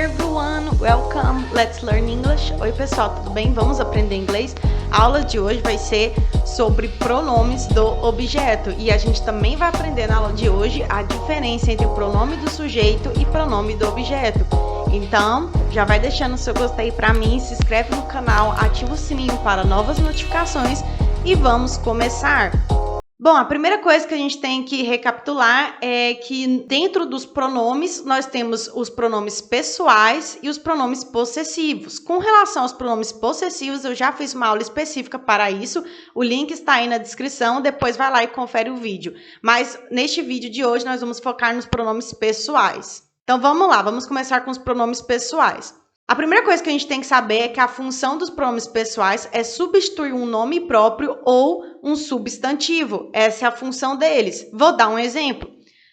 everyone, welcome, let's learn English. Oi pessoal, tudo bem? Vamos aprender inglês? A aula de hoje vai ser sobre pronomes do objeto e a gente também vai aprender na aula de hoje a diferença entre o pronome do sujeito e pronome do objeto. Então, já vai deixando o seu gostei pra mim, se inscreve no canal, ativa o sininho para novas notificações e vamos começar! Bom, a primeira coisa que a gente tem que recapitular é que dentro dos pronomes nós temos os pronomes pessoais e os pronomes possessivos. Com relação aos pronomes possessivos, eu já fiz uma aula específica para isso, o link está aí na descrição, depois vai lá e confere o vídeo. Mas neste vídeo de hoje nós vamos focar nos pronomes pessoais. Então vamos lá, vamos começar com os pronomes pessoais. A primeira coisa que a gente tem que saber é que a função dos pronomes pessoais é substituir um nome próprio ou um substantivo. Essa é a função deles. Vou dar um exemplo.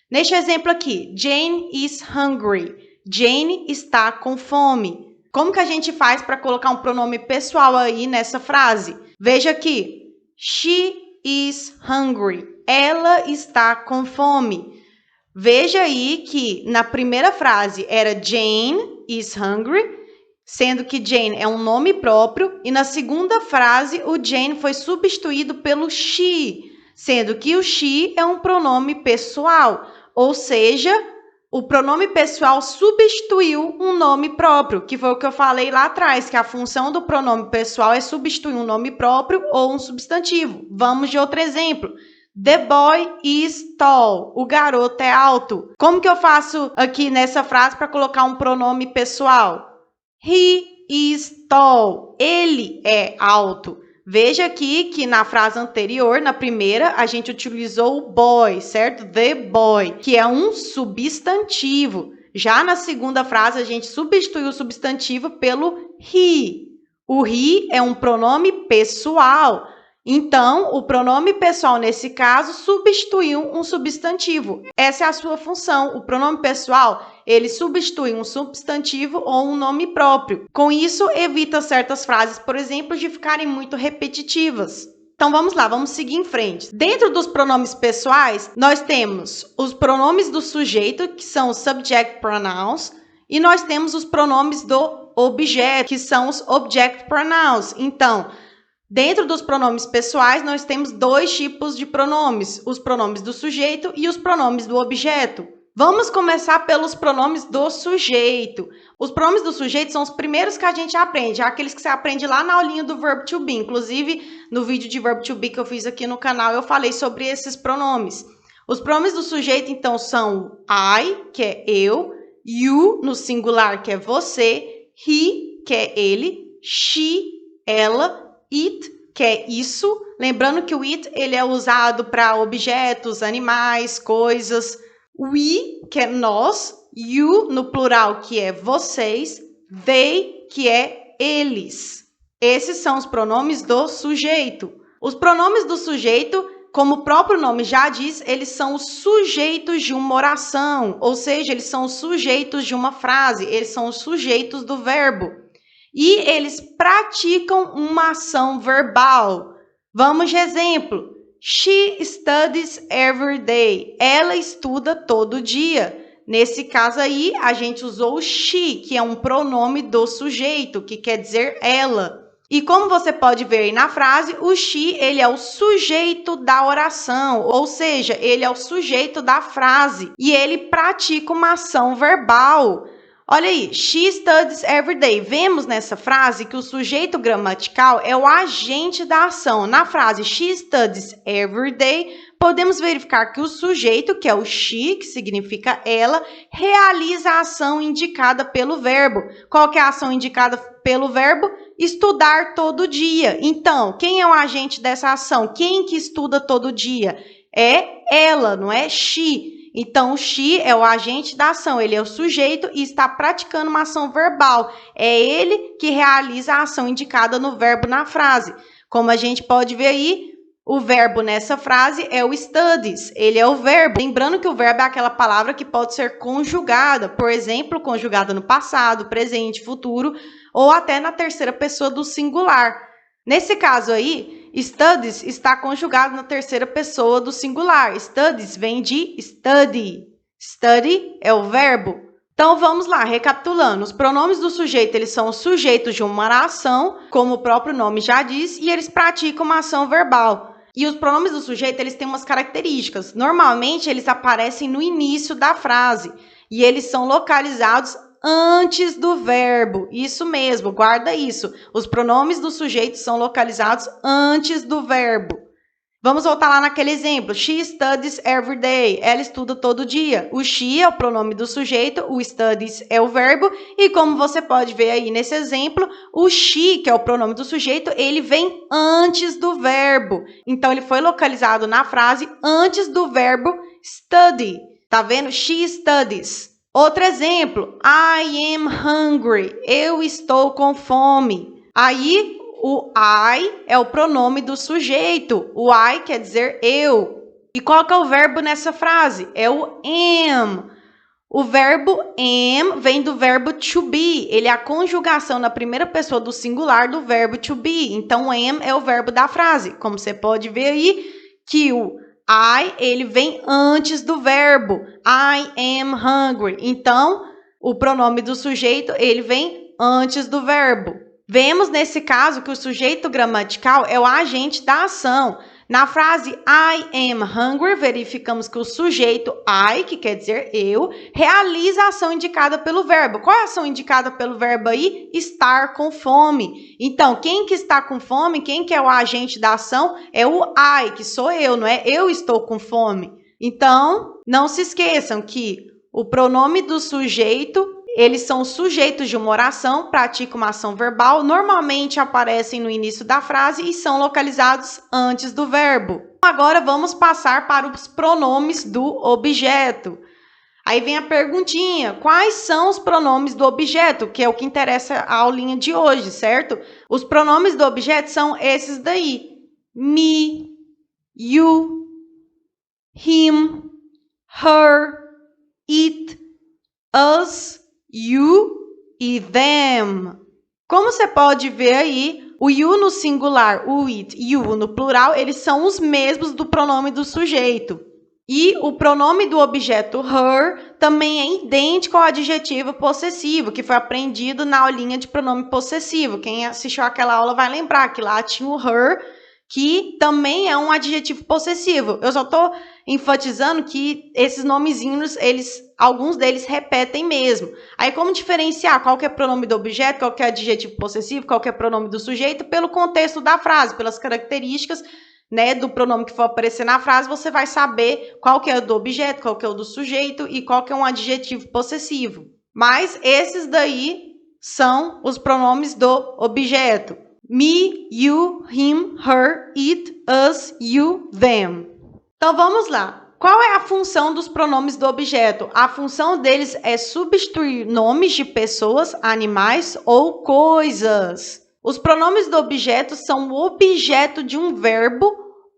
Neste exemplo aqui, Jane is hungry. Jane está com fome. Como que a gente faz para colocar um pronome pessoal aí nessa frase? Veja aqui. She is hungry. Ela está com fome. Veja aí que na primeira frase era Jane is hungry, sendo que Jane é um nome próprio, e na segunda frase o Jane foi substituído pelo she, sendo que o she é um pronome pessoal, ou seja, o pronome pessoal substituiu um nome próprio, que foi o que eu falei lá atrás, que a função do pronome pessoal é substituir um nome próprio ou um substantivo. Vamos de outro exemplo. The boy is tall. O garoto é alto. Como que eu faço aqui nessa frase para colocar um pronome pessoal? He is tall. Ele é alto. Veja aqui que na frase anterior, na primeira, a gente utilizou o boy, certo? The boy, que é um substantivo. Já na segunda frase, a gente substituiu o substantivo pelo he. O he é um pronome pessoal. Então, o pronome pessoal, nesse caso, substituiu um substantivo. Essa é a sua função. O pronome pessoal, ele substitui um substantivo ou um nome próprio. Com isso, evita certas frases, por exemplo, de ficarem muito repetitivas. Então, vamos lá, vamos seguir em frente. Dentro dos pronomes pessoais, nós temos os pronomes do sujeito, que são os subject pronouns, e nós temos os pronomes do objeto, que são os object pronouns. Então, dentro dos pronomes pessoais, nós temos dois tipos de pronomes, os pronomes do sujeito e os pronomes do objeto. Vamos começar pelos pronomes do sujeito. Os pronomes do sujeito são os primeiros que a gente aprende, aqueles que você aprende lá na aulinha do verbo to be. Inclusive, no vídeo de verbo to be que eu fiz aqui no canal, eu falei sobre esses pronomes. Os pronomes do sujeito, então, são I, que é eu, you, no singular, que é você, he, que é ele, she, ela, it, que é isso. Lembrando que o it ele é usado para objetos, animais, coisas. We, que é nós. You, no plural, que é vocês. They, que é eles. Esses são os pronomes do sujeito. Os pronomes do sujeito, como o próprio nome já diz, eles são os sujeitos de uma oração. Ou seja, eles são os sujeitos de uma frase. Eles são os sujeitos do verbo. E eles praticam uma ação verbal. Vamos de exemplo. She studies every day. Ela estuda todo dia. Nesse caso aí, a gente usou o she, que é um pronome do sujeito, que quer dizer ela. E como você pode ver aí na frase, o she ele é o sujeito da oração, ou seja, ele é o sujeito da frase. E ele pratica uma ação verbal. Olha aí, she studies every day. Vemos nessa frase que o sujeito gramatical é o agente da ação. Na frase she studies every day, podemos verificar que o sujeito, que é o she, que significa ela, realiza a ação indicada pelo verbo. Qual que é a ação indicada pelo verbo? Estudar todo dia. Então, quem é o agente dessa ação? Quem que estuda todo dia? É ela, não é she. Então, o she é o agente da ação, ele é o sujeito e está praticando uma ação verbal. É ele que realiza a ação indicada no verbo na frase. Como a gente pode ver aí, o verbo nessa frase é o studies, ele é o verbo. Lembrando que o verbo é aquela palavra que pode ser conjugada, por exemplo, conjugada no passado, presente, futuro, ou até na terceira pessoa do singular. Nesse caso aí, studies está conjugado na terceira pessoa do singular. Studies vem de study. Study é o verbo. Então, vamos lá, recapitulando. Os pronomes do sujeito, eles são sujeitos de uma oração, como o próprio nome já diz, e eles praticam uma ação verbal. E os pronomes do sujeito, eles têm umas características. Normalmente, eles aparecem no início da frase, e eles são localizados antes do verbo. Isso mesmo, guarda isso. Os pronomes do sujeito são localizados antes do verbo. Vamos voltar lá naquele exemplo. She studies every day. Ela estuda todo dia. O she é o pronome do sujeito, o studies é o verbo. E como você pode ver aí nesse exemplo, o she, que é o pronome do sujeito, ele vem antes do verbo. Então, ele foi localizado na frase antes do verbo study. Tá vendo? She studies. Outro exemplo. I am hungry. Eu estou com fome. Aí, o I é o pronome do sujeito. O I quer dizer eu. E qual que é o verbo nessa frase? É o am. O verbo am vem do verbo to be. Ele é a conjugação na primeira pessoa do singular do verbo to be. Então, am é o verbo da frase. Como você pode ver aí, que o I, ele vem antes do verbo. I am hungry. Então, o pronome do sujeito, ele vem antes do verbo. Vemos, nesse caso, que o sujeito gramatical é o agente da ação. Na frase I am hungry, verificamos que o sujeito I, que quer dizer eu, realiza a ação indicada pelo verbo. Qual é a ação indicada pelo verbo aí? Estar com fome. Então, quem que está com fome, quem que é o agente da ação? É o I, que sou eu, não é? Eu estou com fome. Então, não se esqueçam que o pronome do sujeito, eles são sujeitos de uma oração, praticam uma ação verbal, normalmente aparecem no início da frase e são localizados antes do verbo. Agora vamos passar para os pronomes do objeto. Aí vem a perguntinha, quais são os pronomes do objeto? Que é o que interessa a aulinha de hoje, certo? Os pronomes do objeto são esses daí. Me, you, him, her, it, us, you e them. Como você pode ver aí, o you no singular, o it e o no plural, eles são os mesmos do pronome do sujeito. E o pronome do objeto her também é idêntico ao adjetivo possessivo, que foi aprendido na aulinha de pronome possessivo. Quem assistiu aquela aula vai lembrar que lá tinha o her, que também é um adjetivo possessivo. Eu só estou enfatizando que esses nomezinhos, alguns deles repetem mesmo. Aí, como diferenciar qual que é pronome do objeto, qual que é adjetivo possessivo, qual que é pronome do sujeito? Pelo contexto da frase, pelas características, né, do pronome que for aparecer na frase, você vai saber qual que é o do objeto, qual que é o do sujeito e qual que é um adjetivo possessivo. Mas esses daí são os pronomes do objeto. Me, you, him, her, it, us, you, them. Então, vamos lá. Qual é a função dos pronomes do objeto? A função deles é substituir nomes de pessoas, animais ou coisas. Os pronomes do objeto são o objeto de um verbo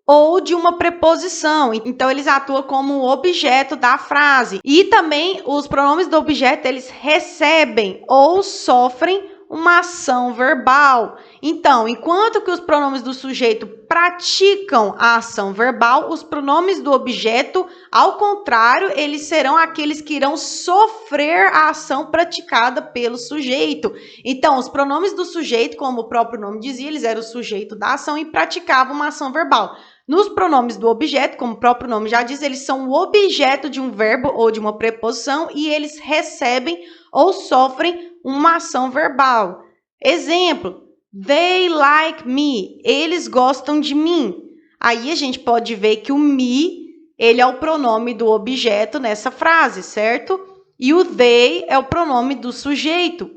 ou de uma preposição. Então, eles atuam como o objeto da frase. E também, os pronomes do objeto, eles recebem ou sofrem uma ação verbal. Então, enquanto que os pronomes do sujeito praticam a ação verbal, os pronomes do objeto, ao contrário, eles serão aqueles que irão sofrer a ação praticada pelo sujeito. Então, os pronomes do sujeito, como o próprio nome dizia, eles eram o sujeito da ação e praticavam uma ação verbal. Nos pronomes do objeto, como o próprio nome já diz, eles são o objeto de um verbo ou de uma preposição e eles recebem ou sofrem uma ação verbal. Exemplo, they like me. Eles gostam de mim. Aí a gente pode ver que o me, ele é o pronome do objeto nessa frase, certo? E o they é o pronome do sujeito.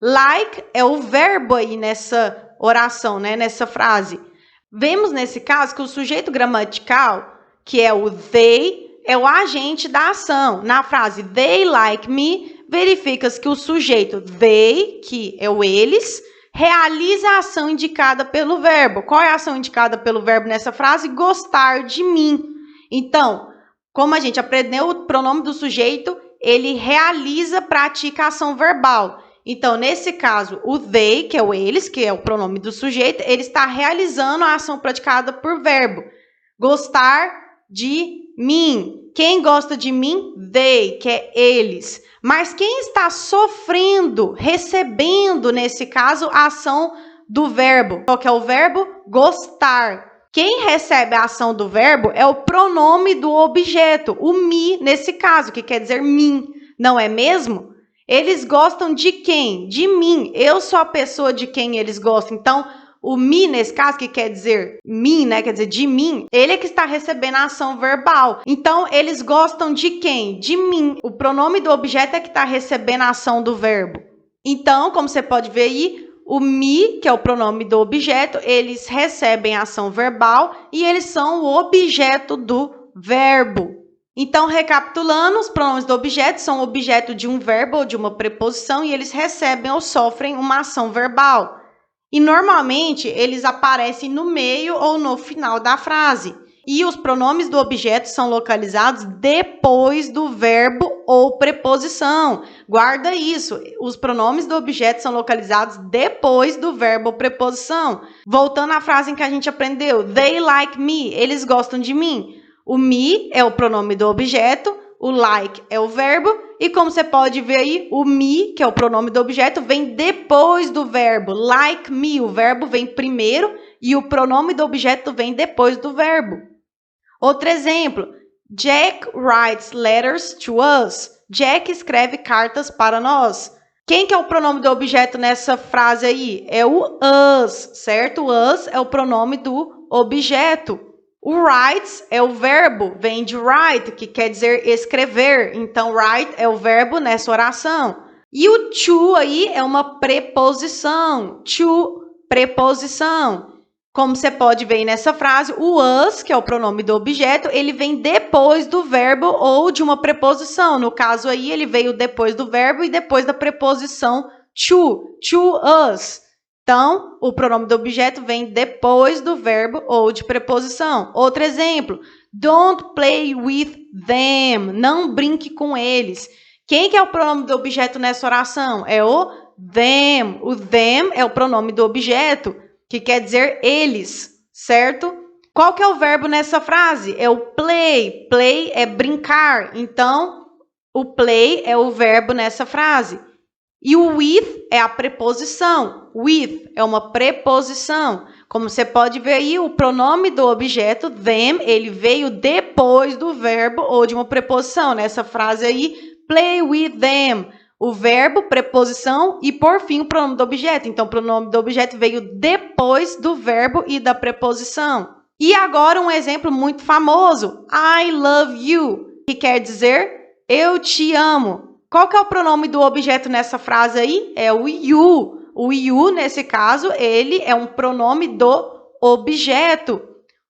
Like é o verbo aí nessa oração, né? Nessa frase. Vemos nesse caso que o sujeito gramatical, que é o they, é o agente da ação. Na frase they like me, verifica-se que o sujeito they, que é o eles, realiza a ação indicada pelo verbo. Qual é a ação indicada pelo verbo nessa frase? Gostar de mim. Então, como a gente aprendeu, o pronome do sujeito, ele realiza, pratica a ação verbal. Então, nesse caso, o they, que é o eles, que é o pronome do sujeito, ele está realizando a ação praticada por verbo. Gostar de Mim. Quem gosta de mim? They, que é eles. Mas quem está sofrendo, recebendo, nesse caso, a ação do verbo? Qual que é o verbo? Gostar. Quem recebe a ação do verbo é o pronome do objeto, o me, nesse caso, que quer dizer mim. Não é mesmo? Eles gostam de quem? De mim. Eu sou a pessoa de quem eles gostam. Então, o me, nesse caso, que quer dizer mim, né? Quer dizer, de mim, ele é que está recebendo a ação verbal. Então, eles gostam de quem? De mim. O pronome do objeto é que está recebendo a ação do verbo. Então, como você pode ver aí, o me, que é o pronome do objeto, eles recebem a ação verbal e eles são o objeto do verbo. Então, recapitulando, os pronomes do objeto são objeto de um verbo ou de uma preposição e eles recebem ou sofrem uma ação verbal. E, normalmente, eles aparecem no meio ou no final da frase. E os pronomes do objeto são localizados depois do verbo ou preposição. Guarda isso. Os pronomes do objeto são localizados depois do verbo ou preposição. Voltando à frase em que a gente aprendeu. They like me. Eles gostam de mim. O me é o pronome do objeto. O like é o verbo. E como você pode ver aí, o me, que é o pronome do objeto, vem depois do verbo. Like me, o verbo vem primeiro e o pronome do objeto vem depois do verbo. Outro exemplo. Jack writes letters to us. Jack escreve cartas para nós. Quem que é o pronome do objeto nessa frase aí? É o us, certo? O us é o pronome do objeto. O writes é o verbo, vem de write, que quer dizer escrever. Então, write é o verbo nessa oração. E o to aí é uma preposição. To, preposição. Como você pode ver nessa frase, o us, que é o pronome do objeto, ele vem depois do verbo ou de uma preposição. No caso aí, ele veio depois do verbo e depois da preposição to us. Então, o pronome do objeto vem depois do verbo ou de preposição. Outro exemplo. Don't play with them. Não brinque com eles. Quem que é o pronome do objeto nessa oração? É o them. O them é o pronome do objeto, que quer dizer eles, certo? Qual que é o verbo nessa frase? É o play. Play é brincar. Então, o play é o verbo nessa frase. E o with é a preposição. With é uma preposição. Como você pode ver aí, o pronome do objeto, them, ele veio depois do verbo ou de uma preposição. Nessa frase aí, play with them. O verbo, preposição e, por fim, o pronome do objeto. Então, o pronome do objeto veio depois do verbo e da preposição. E agora um exemplo muito famoso. I love you, que quer dizer eu te amo. Qual que é o pronome do objeto nessa frase aí? É o you. O you, nesse caso, ele é um pronome do objeto.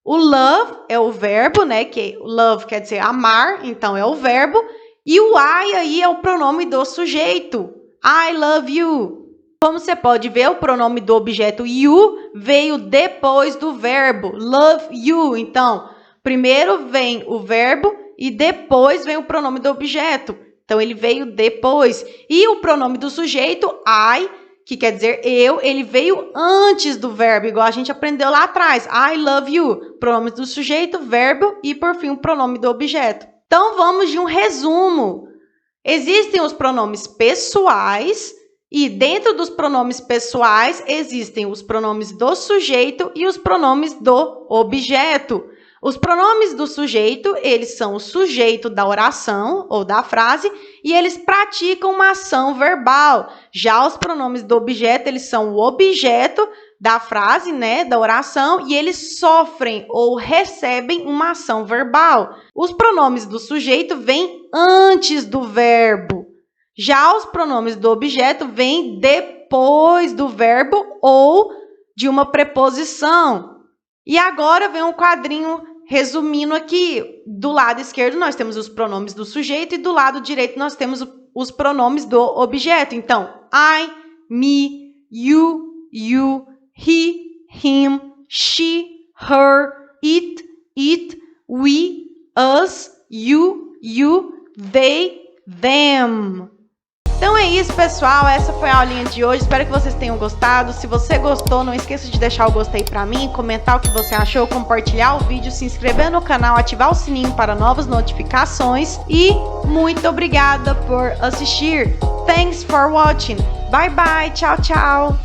O love é o verbo, né? Que love quer dizer amar, então é o verbo. E o I aí é o pronome do sujeito. I love you. Como você pode ver, o pronome do objeto you veio depois do verbo love you. Então, primeiro vem o verbo e depois vem o pronome do objeto. Então, ele veio depois. E o pronome do sujeito, I, que quer dizer eu, ele veio antes do verbo, igual a gente aprendeu lá atrás. I love you. Pronome do sujeito, verbo e, por fim, o pronome do objeto. Então, vamos de um resumo. Existem os pronomes pessoais e, dentro dos pronomes pessoais, existem os pronomes do sujeito e os pronomes do objeto. Os pronomes do sujeito, eles são o sujeito da oração ou da frase e eles praticam uma ação verbal. Já os pronomes do objeto, eles são o objeto da frase, né, da oração, e eles sofrem ou recebem uma ação verbal. Os pronomes do sujeito vêm antes do verbo. Já os pronomes do objeto vêm depois do verbo ou de uma preposição. E agora vem um quadrinho resumindo aqui. Do lado esquerdo nós temos os pronomes do sujeito e do lado direito nós temos os pronomes do objeto. Então, I, me, you, he, him, she, her, it, we, us, you, they, them. Então é isso, pessoal, essa foi a aulinha de hoje, espero que vocês tenham gostado. Se você gostou, não esqueça de deixar o gostei pra mim, comentar o que você achou, compartilhar o vídeo, se inscrever no canal, ativar o sininho para novas notificações e muito obrigada por assistir. Thanks for watching. Bye bye, tchau, tchau.